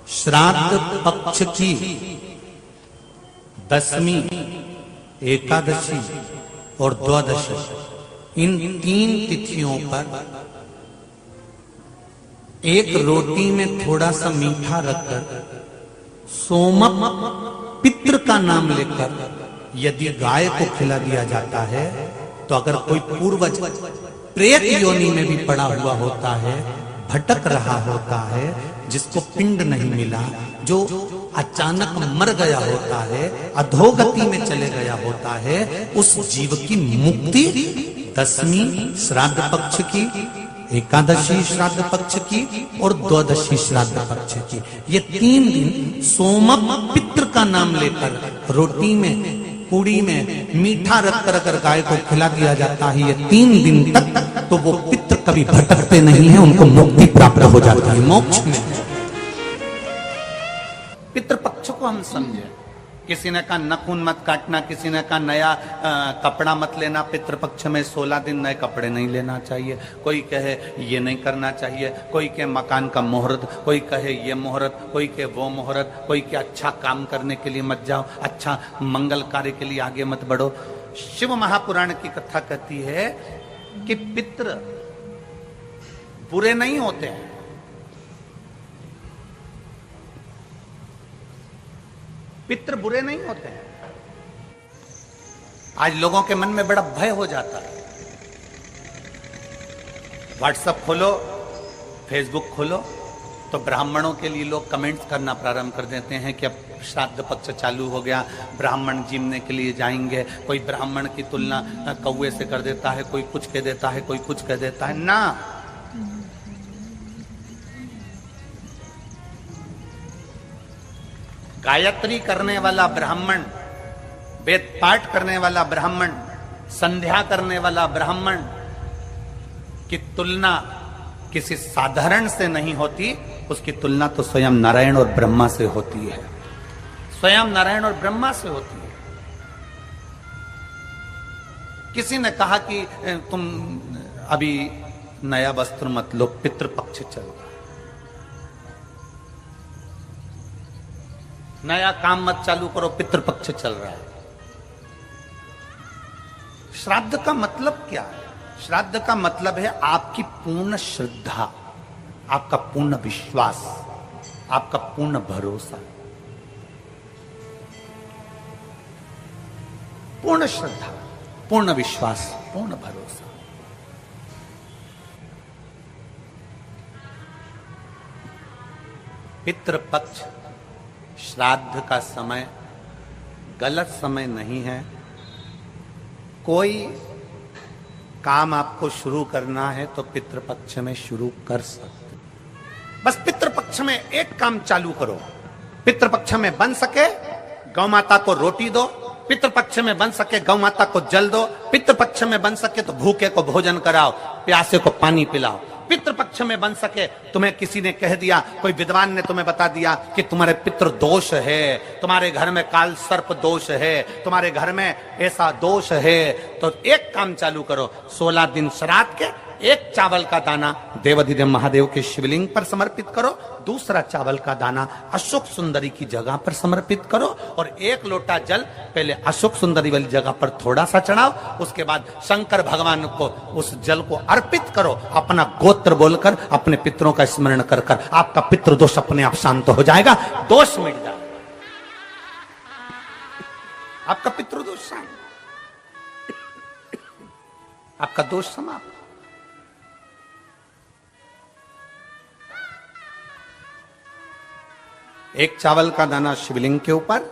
श्राद्ध पक्ष की दसवीं, एकादशी और द्वादशी, इन 3 तिथियों पर एक रोटी में थोड़ा सा मीठा रखकर सोमप पितृ का नाम लेकर यदि गाय को खिला दिया जाता है, तो अगर कोई पूर्वज प्रेत योनि में भी पड़ा हुआ होता है, भटक रहा होता है, जिसको पिंड नहीं मिला, जो अचानक मर गया होता है, अधोगति में चले गया होता है, उस जीव की मुक्ति 10वीं श्राद्ध पक्ष की, एकादशी श्राद्ध पक्ष की और द्वादशी श्राद्ध पक्ष की, ये 3 दिन सोमप पितृ का नाम लेकर रोटी में, पूड़ी में मीठा रखकर अगर गाय को खिला दिया जाता है, ये 3 दिन तक, तो वो पितृ कभी भटकते नहीं है, उनको मुक्ति प्राप्त हो जाती है, मोक्ष में। पितृपक्ष को हम समझे। किसी ने कहा नखून मत काटना, किसी ने कहा नया कपड़ा मत लेना, पितृपक्ष में 16 दिन नए कपड़े नहीं लेना चाहिए, कोई कहे ये नहीं करना चाहिए, कोई कहे मकान का मुहूर्त, कोई कहे ये मुहूर्त, कोई कहे वो मुहूर्त, कोई कहे अच्छा काम करने के लिए मत जाओ, अच्छा मंगल कार्य के लिए आगे मत बढ़ो। शिव महापुराण की कथा कहती है कि पितृ बुरे नहीं होते हैं, पितृ बुरे नहीं होते हैं। आज लोगों के मन में बड़ा भय हो जाता है। व्हाट्सएप खोलो, फेसबुक खोलो, तो ब्राह्मणों के लिए लोग कमेंट्स करना प्रारंभ कर देते हैं कि अब श्राद्ध पक्ष चालू हो गया, ब्राह्मण जीमने के लिए जाएंगे। कोई ब्राह्मण की तुलना कौवे से कर देता है, कोई कुछ कह देता है, कोई कुछ कह देता है। ना, गायत्री करने वाला ब्राह्मण, वेद पाठ करने वाला ब्राह्मण, संध्या करने वाला ब्राह्मण की तुलना किसी साधारण से नहीं होती, उसकी तुलना तो स्वयं नारायण और ब्रह्मा से होती है, स्वयं नारायण और ब्रह्मा से होती है। किसी ने कहा कि तुम अभी नया वस्त्र मत लो, पितृपक्ष चल रहा है, नया काम मत चालू करो, पितृपक्ष चल रहा है। श्राद्ध का मतलब क्या है? श्राद्ध का मतलब है आपकी पूर्ण श्रद्धा, आपका पूर्ण विश्वास, आपका पूर्ण भरोसा, पूर्ण श्रद्धा, पूर्ण विश्वास, पूर्ण भरोसा। पितृपक्ष श्राद्ध का समय गलत समय नहीं है। कोई काम आपको शुरू करना है तो पितृपक्ष में शुरू कर सकते, बस पितृपक्ष में एक काम चालू करो। पितृपक्ष में बन सके गौ माता को रोटी दो, पितृपक्ष में बन सके गौ माता को जल दो, पितृपक्ष में बन सके तो भूखे को भोजन कराओ, प्यासे को पानी पिलाओ। पितृपक्ष में बन सके, तुम्हें किसी ने कह दिया, कोई विद्वान ने तुम्हें बता दिया कि तुम्हारे पितृ दोष है, तुम्हारे घर में काल सर्प दोष है, तुम्हारे घर में ऐसा दोष है, तो एक काम चालू करो, 16 दिन श्राद्ध के एक चावल का दाना देवाधिदेव महादेव के शिवलिंग पर समर्पित करो, दूसरा चावल का दाना अशोक सुंदरी की जगह पर समर्पित करो, और 1 लोटा जल पहले अशोक सुंदरी वाली जगह पर थोड़ा सा चढ़ाओ, उसके बाद शंकर भगवान को उस जल को अर्पित करो, अपना गोत्र बोलकर, अपने पितरों का स्मरण कर कर आपका पितृदोष अपने आप शांत हो जाएगा, दोष मिट जाएगा, आपका पितृदोष शांत, आपका दोष समाप्त। एक चावल का दाना शिवलिंग के ऊपर,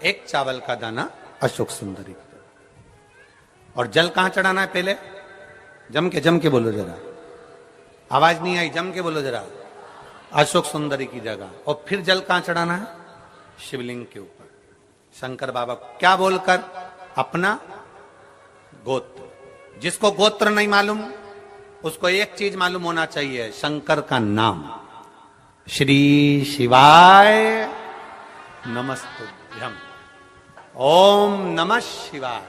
एक चावल का दाना अशोक सुंदरी, और जल कहां चढ़ाना है? पहले जम के बोलो जरा, आवाज नहीं आई, जम के बोलो जरा, अशोक सुंदरी की जगह। और फिर जल कहां चढ़ाना है? शिवलिंग के ऊपर, शंकर बाबा को क्या बोलकर? अपना गोत्र। जिसको गोत्र नहीं मालूम उसको एक चीज मालूम होना चाहिए, शंकर का नाम, श्री शिवाय नमस्तुभ्यम, ओम नमः शिवाय,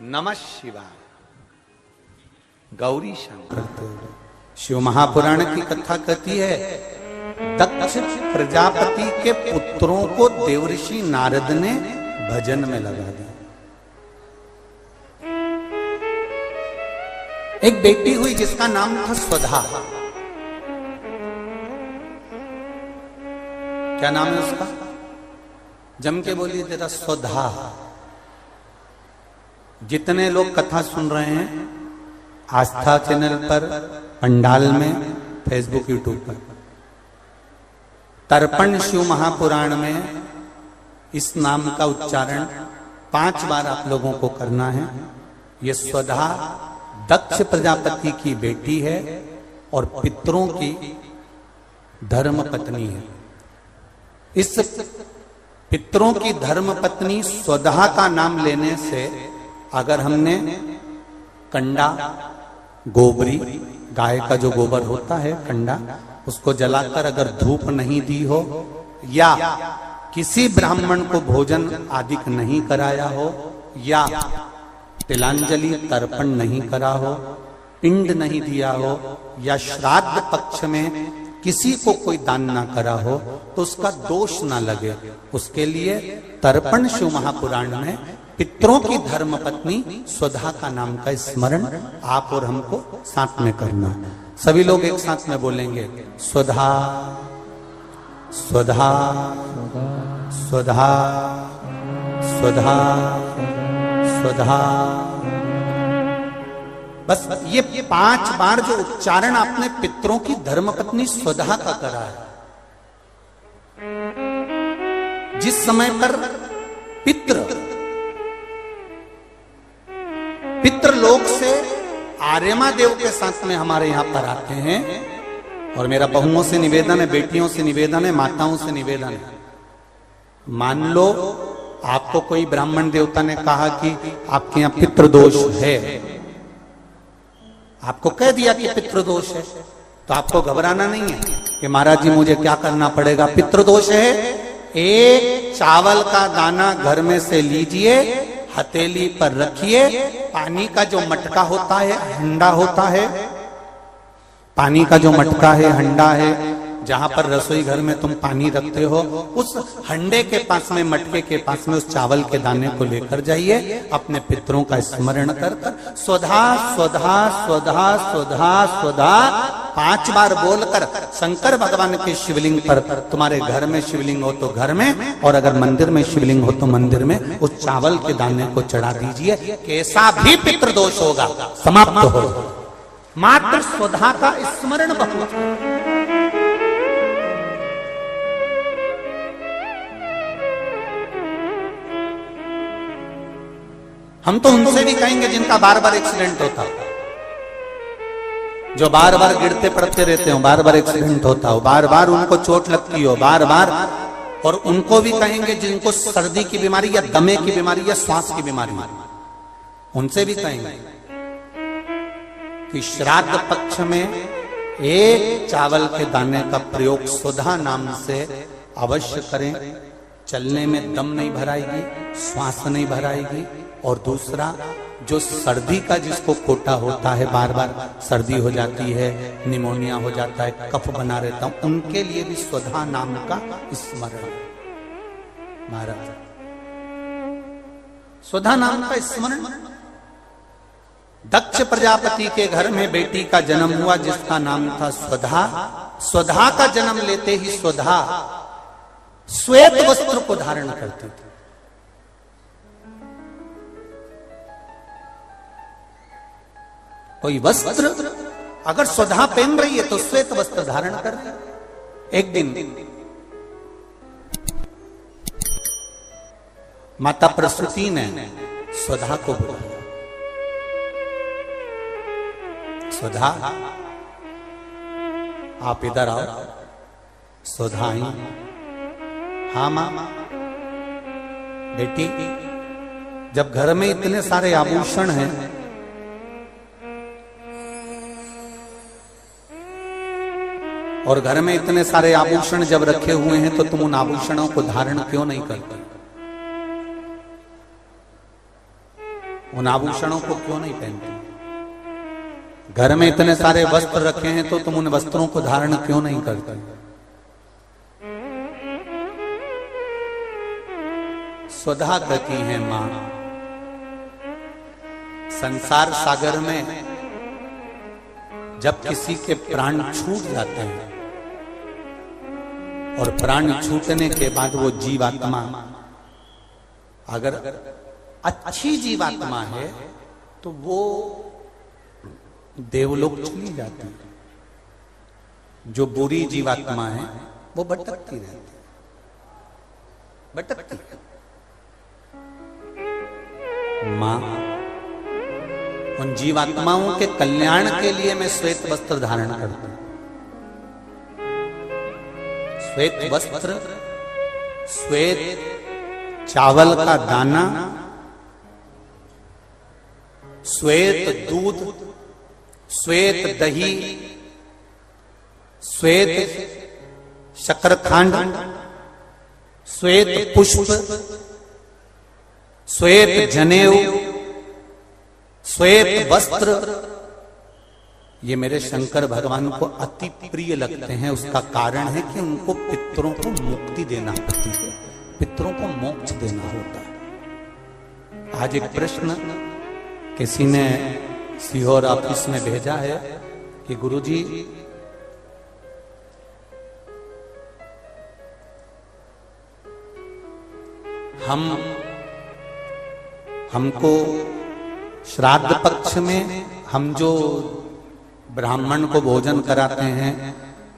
नमः शिवाय, गौरी शंकर। शिव महापुराण की कथा कहती है दक्ष प्रजापति के पुत्रों को देवऋषि नारद ने भजन में लगा दिया। एक बेटी हुई जिसका नाम था स्वधा। क्या नाम है उसका? जम के बोलिए जरा, स्वधा। जितने लोग कथा सुन रहे हैं आस्था चैनल पर, पंडाल में, फेसबुक, यूट्यूब पर, तर्पण शिव महापुराण में इस नाम का उच्चारण 5 बार आप लोगों को करना है। ये स्वधा दक्ष प्रजापति की बेटी है और पितरों की धर्म पत्नी है। इस पितरों की धर्म पत्नी स्वधा का नाम लेने से अगर हमने कंडा, गोबरी, गाय का जो गोबर होता है कंडा, उसको जलाकर अगर धूप नहीं दी हो या किसी ब्राह्मण को भोजन आदि नहीं कराया हो या तिलांजलि तर्पण नहीं करा हो, पिंड नहीं दिया हो या श्राद्ध पक्ष में किसी को कोई दान ना करा हो तो उसका दोष ना लगे, उसके लिए तर्पण शिव महापुराण में पितरों की धर्म पत्नी स्वधा का नाम का स्मरण आप और हमको साथ में करना। सभी लोग एक साथ में बोलेंगे, स्वधा स्वधा स्वधा स्वधा स्वधा। बस ये 5 बार जो उच्चारण आपने पितरों की धर्मपत्नी स्वधा का करा है, जिस समय पर पितृलोक से आर्यमा देव के साथ में हमारे यहां पर आते हैं। और मेरा बहुओं से निवेदन है, बेटियों से निवेदन है, माताओं से निवेदन है, मान लो आपको कोई ब्राह्मण देवता ने कहा कि आपके यहां पितृदोष है, आपको कह दिया कि पितृदोष है, तो आपको घबराना नहीं है कि महाराज जी मुझे क्या करना पड़ेगा। पितृदोष है, एक चावल का दाना घर में से लीजिए, हथेली पर रखिए, पानी का जो मटका होता है, हंडा होता है, पानी का जो मटका है, हंडा है, जहां पर रसोई घर में तुम पानी रखते हो, उस हंडे के पास में, मटके के पास में उस चावल के दाने को लेकर जाइए, अपने पितरों का स्मरण कर कर स्वधा स्वधा स्वधा स्वधा स्वधा 5 बार बोलकर शंकर भगवान के शिवलिंग पर, तुम्हारे घर में शिवलिंग हो तो घर में, और अगर मंदिर में शिवलिंग हो तो मंदिर में, उस चावल के दाने को चढ़ा दीजिए। कैसा भी पितृदोष होगा समाप्त हो, मात्र स्वधा का स्मरण बहुत। हम तो उनसे भी कहेंगे जिनका बार बार एक्सीडेंट होता हो, जो बार बार गिरते पड़ते रहते हो, बार बार एक्सीडेंट होता हो, बार बार उनको चोट लगती हो, बार बार, और उनको भी कहेंगे जिनको सर्दी की बीमारी या दमे की बीमारी या श्वास की बीमारी, उनसे भी कहेंगे कि श्राद्ध पक्ष में एक चावल के दाने का प्रयोग स्वधा नाम से अवश्य करें। चलने में दम नहीं भराएगी, श्वास नहीं भराएगी। और दूसरा, जो सर्दी का जिसको कोटा होता है, बार बार सर्दी हो जाती है, निमोनिया हो जाता है, कफ बना रहता हूं, उनके लिए भी स्वधा नाम का स्मरण। महाराज स्वधा नाम का स्मरण। दक्ष प्रजापति के घर में बेटी का जन्म हुआ जिसका नाम था स्वधा। स्वधा का जन्म लेते ही स्वधा श्वेत वस्त्र को धारण करती थी। कोई वस्त्र अगर स्वधा पहन रही है तो श्वेत वस्त्र धारण कर रही है। एक दिन माता प्रसूति ने स्वधा को बुलाया। स्वधा, आप इधर आओ। स्वधा आई। हाँ मां। बेटी, जब घर में इतने सारे आभूषण हैं, और घर में इतने सारे आभूषण जब रखे हुए हैं, तो तुम उन आभूषणों को धारण क्यों नहीं करते? उन आभूषणों को क्यों नहीं पहनते? घर में इतने सारे वस्त्र रखे हैं, तो तुम उन वस्त्रों को धारण क्यों नहीं करते? स्वधा गति है मां। संसार सागर में जब किसी के प्राण छूट जाते हैं और प्राण छूटने के बाद वो जीवात्मा अगर अच्छी जीवात्मा है तो वो देवलोक चली जाती है। जो बुरी जीवात्मा है वो भटकती रहती है, भटकती है। मां उन जीवात्माओं के कल्याण के लिए मैं श्वेत वस्त्र धारण करता हूं। श्वेत वस्त्र, श्वेत चावल का दाना, श्वेत दूध, श्वेत दही, श्वेत शकरखंड, श्वेत पुष्प, श्वेत जनेऊ, श्वेत वस्त्र, ये मेरे शंकर भगवान को अति प्रिय लगते हैं। उसका कारण है कि उनको पितरों को मुक्ति देना पड़ती है, पितरों को मोक्ष देना होता है। आज एक प्रश्न किसी ने सीहोर ऑफिस में भेजा है कि गुरुजी हमको श्राद्ध पक्ष में हम जो ब्राह्मण को भोजन कराते हैं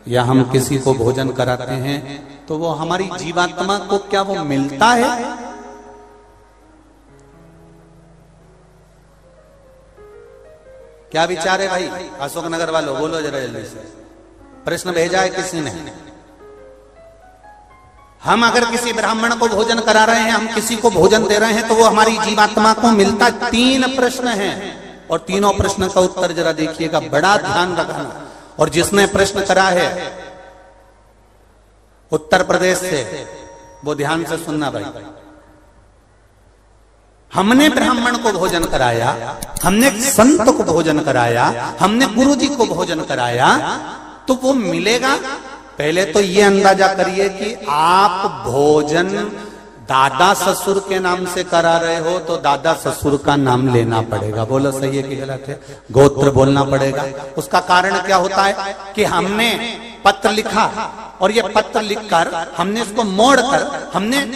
या हम किसी को भोजन कराते हैं तो वो हमारी जीवात्मा को क्या वो मिलता है? क्या विचार है भाई अशोकनगर वालों, बोलो जरा जल्दी से। प्रश्न भेजा है किसी ने। हम अगर किसी ब्राह्मण को भोजन करा रहे हैं, हम किसी को भोजन दे रहे हैं तो वो हमारी जीवात्मा को मिलता। 3 प्रश्न हैं और तीनों प्रश्न का उत्तर जरा देखिएगा, बड़ा ध्यान रखना। और जिसने प्रश्न करा है उत्तर प्रदेश से वो ध्यान से सुनना भाई। हमने ब्राह्मण को भोजन कराया, हमने संत को भोजन कराया, हमने गुरुजी को भोजन कराया तो वो मिलेगा। पहले तो ये अंदाजा करिए कि आप भोजन दादा ससुर के नाम से करा रहे हो तो दादा ससुर का नाम लेना पड़ेगा। बोलो सही है कि गलत है? गोत्र बोलना पड़ेगा। उसका कारण क्या होता है कि हमने पत्र लिखा और ये पत्र लिखकर हमने इसको मोड़कर हमने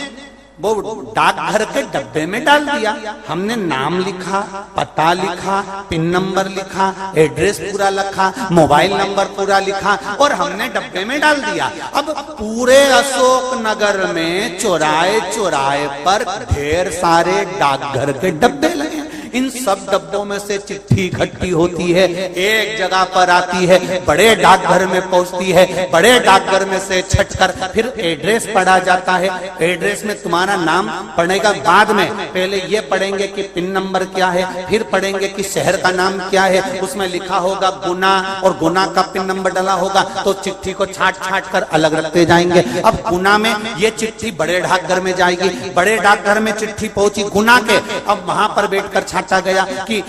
वो डाकघर के डब्बे में डाल दिया। हमने नाम लिखा, पता लिखा, पिन नंबर लिखा, एड्रेस पूरा लिखा, मोबाइल नंबर पूरा लिखा और हमने डब्बे में डाल दिया। अब पूरे अशोक नगर में चौराहे चौराहे पर ढेर सारे डाकघर के डब्बे लगे। इन सब डब्बों में से चिट्ठी इकट्ठी होती है, एक जगह पर आती है, बड़े डाकघर में पहुंचती है, बड़े डाकघर में से छटकर फिर एड्रेस पढ़ा जाता है। एड्रेस में तुम्हारा नाम पढ़ेगा, बाद में पहले ये पढ़ेंगे कि पिन नंबर क्या है, फिर पढ़ेंगे कि शहर का नाम क्या है। उसमें लिखा होगा गुना और गुना का पिन नंबर डाला होगा तो चिट्ठी को छाट छाट कर अलग रखते जाएंगे। अब गुना में ये चिट्ठी बड़े डाकघर में जाएगी, बड़े डाकघर में चिट्ठी पहुंची गुना के। अब वहां पर बैठकर छाटा गया कि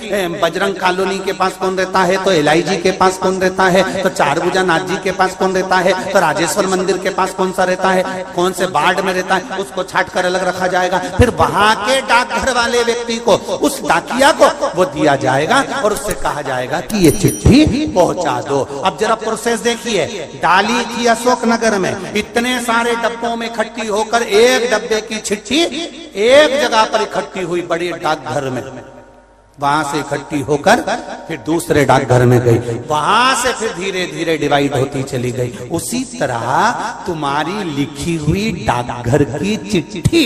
बजरंग कॉलोनी के पास कौन रहता है, तो एलआईजी के पास कौन रहता है, तो चारभुजा नाथ जी के पास कौन रहता है, तो राजेश्वर मंदिर के पास कौन सा रहता है, कौन से वार्ड में रहता है, उसको छाट कर अलग रखा जाएगा। फिर वहां के डाकघर वाले व्यक्ति को, उस डाकिया को वो दिया जाएगा और उससे कहा जाएगा कि ये चिट्ठी पहुंचा दो। अब जरा प्रोसेस देखिए, डाली थी अशोकनगर में, इतने सारे डब्बों में इकट्ठी होकर एक डब्बे की चिट्ठी एक जगह पर इकट्ठी हुई बड़ी डाकघर में। वहां से इकट्ठी होकर फिर दूसरे डाकघर में गई, वहां से फिर धीरे धीरे डिवाइड होती चली गई। उसी तरह तुम्हारी लिखी हुई डाकघर की चिट्ठी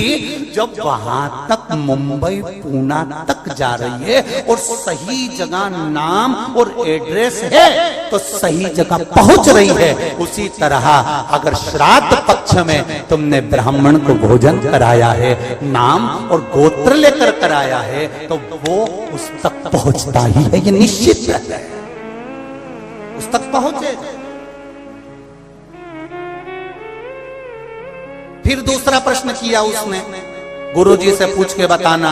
जब वहां तक मुंबई पूना तक जा रही है और सही जगह नाम और एड्रेस है तो सही जगह पहुंच रही है। उसी तरह अगर श्राद्ध पक्ष में तुमने ब्राह्मण को भोजन कराया है, नाम और गोत्र लेकर कराया है, तो वो उस तक पहुंचता ही है, ये निश्चित है, उस तक पहुंचे। फिर दूसरा प्रश्न किया उसने, गुरुजी से पूछ के बताना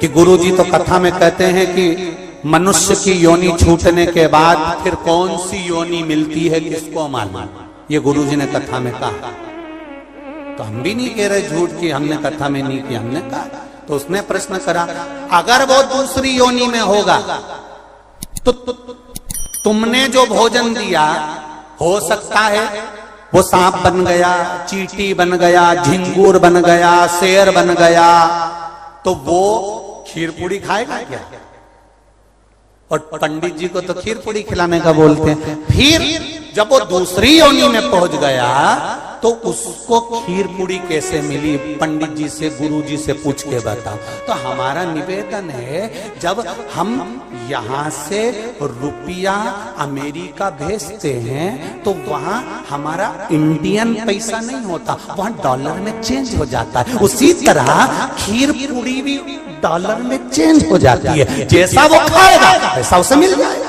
कि गुरुजी तो कथा में कहते हैं कि मनुष्य की योनि छूटने के बाद फिर कौन सी योनि मिलती है किसको मालूम। ये गुरुजी ने कथा में कहा। तो हम भी नहीं कह रहे झूठ कि हमने कथा में नहीं किया, हमने कहा। तो उसने प्रश्न करा, अगर वो दूसरी योनि में होगा तो तुमने जो भोजन दिया, हो सकता है वो सांप बन गया, चींटी बन गया, झिंगूर बन गया, शेर बन गया, तो वो खीर पूड़ी खाएगा क्या? और पंडित जी को तो खीर पूड़ी खिलाने का बोलते हैं। फिर जब वो दूसरी योनि में पहुंच गया तो उसको खीर पूड़ी कैसे मिली? पंडित जी से, गुरु जी से पूछ के बताओ। तो हमारा निवेदन है, जब हम यहां से रुपया अमेरिका भेजते हैं तो वहां हमारा इंडियन पैसा नहीं होता, वहां डॉलर में चेंज हो जाता है। उसी तरह खीर पूड़ी भी डॉलर में चेंज हो जाती है, जैसा वो खाएगा वैसा उसे मिल जाएगा।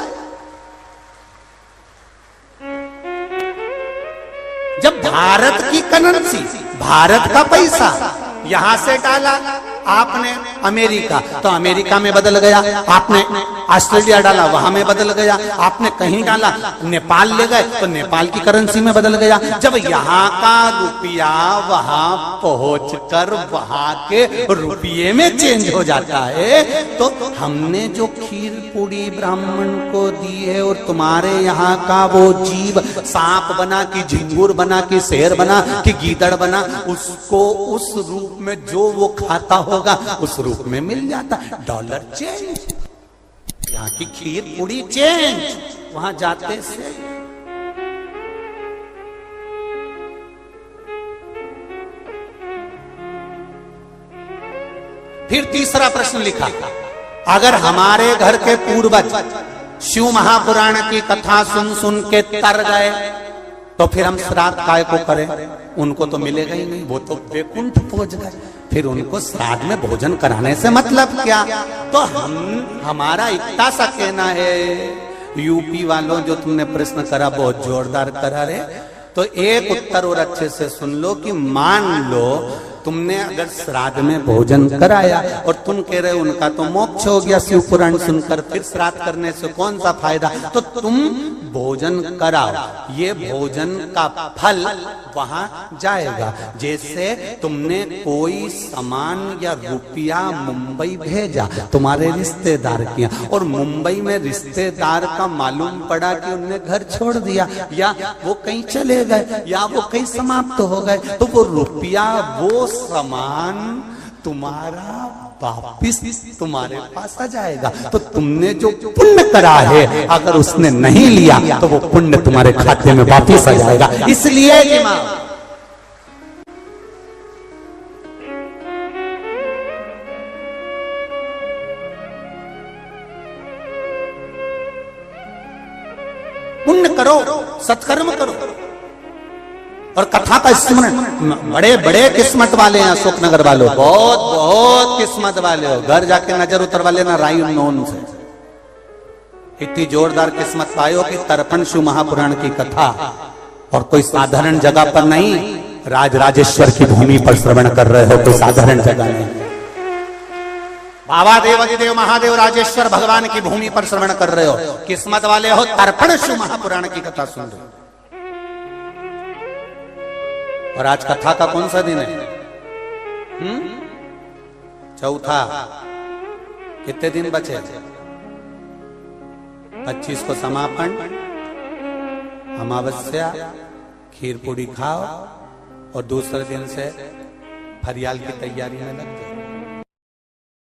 जब भारत की करेंसी, भारत का पैसा यहां से डाला आपने अमेरिका, तो अमेरिका में बदल गया। आपने ऑस्ट्रेलिया डाला, वहां में बदल गया। आपने कहीं डाला, नेपाल ले गए तो नेपाल की करेंसी में बदल गया। जब यहाँ का रुपया वहां पहुंचकर वहां के रुपये में चेंज हो जाता है, तो हमने जो खीर पूड़ी ब्राह्मण को दी है और तुम्हारे यहाँ का वो जीव सांप बना कि झिंगुर बना कि शेर बना कि गीदड़ बना, उसको उस रूप में जो वो खाता होगा उस रूप में मिल जाता। डॉलर चेंज, यहाँ की खीर पूड़ी चेंज, वहां जाते से। फिर तीसरा प्रश्न लिखा, अगर हमारे घर के पूर्वज शिव महापुराण की कथा सुन सुन के तर गए तो फिर हम श्राद्ध काय को करें? उनको तो मिलेगा ही नहीं, वो तो वैकुंठ पहुंच गए, फिर उनको श्राद्ध में भोजन कराने से मतलब क्या? तो हमारा इतना सा कहना है, यूपी वालों जो तुमने प्रश्न करा बहुत जोरदार करा रे, तो एक उत्तर और अच्छे से सुन लो कि मान लो तुमने अगर श्राद्ध में भोजन कराया और तुम कह रहे हो उनका तो मोक्ष हो गया शिव पुराण सुनकर, फिर श्राद्ध करने से कौन सा फायदा? तो तुम भोजन कराओ, ये भोजन का फल वहां जाएगा। जैसे तुमने कोई सामान या रुपया मुंबई भेजा तुम्हारे रिश्तेदार किया, और मुंबई में रिश्तेदार का मालूम पड़ा कि उनने घर छोड़ दिया या वो कहीं चले गए या वो कहीं समाप्त हो गए, तो वो रुपया, वो सामान तुम्हारा वापिस तुम्हारे पास आ जाएगा। तो तुमने जो पुण्य करा है अगर उसने नहीं लिया तो वो पुण्य तुम्हारे खाते में वापिस आ जाएगा। इसलिए कि पुण्य करो, सत्कर्म करो। और कथा का स्मरण, बड़े बड़े किस्मत वाले हैं अशोक नगर वालों, बहुत बहुत किस्मत वाले हो। घर जाके नजर उतरवा लेना राई नोन से, इतनी जोरदार किस्मत पायो कि तर्पण शिव महापुराण की कथा और कोई साधारण जगह पर नहीं, राजराजेश्वर की भूमि पर श्रवण कर रहे हो, कोई साधारण जगह नहीं। बाबा देव अधिदेव महादेव राजेश्वर भगवान की भूमि पर श्रवण कर रहे हो, किस्मत वाले हो, तर्पण शिव महापुराण की कथा सुन रहे हो। और आज कथा का कौन सा दिन है? चौथा। कितने दिन बचे? 25 को समापन, अमावस्या, खीर पूड़ी खाओ और दूसरे दिन से फरियाल की तैयारी में लग जाओ।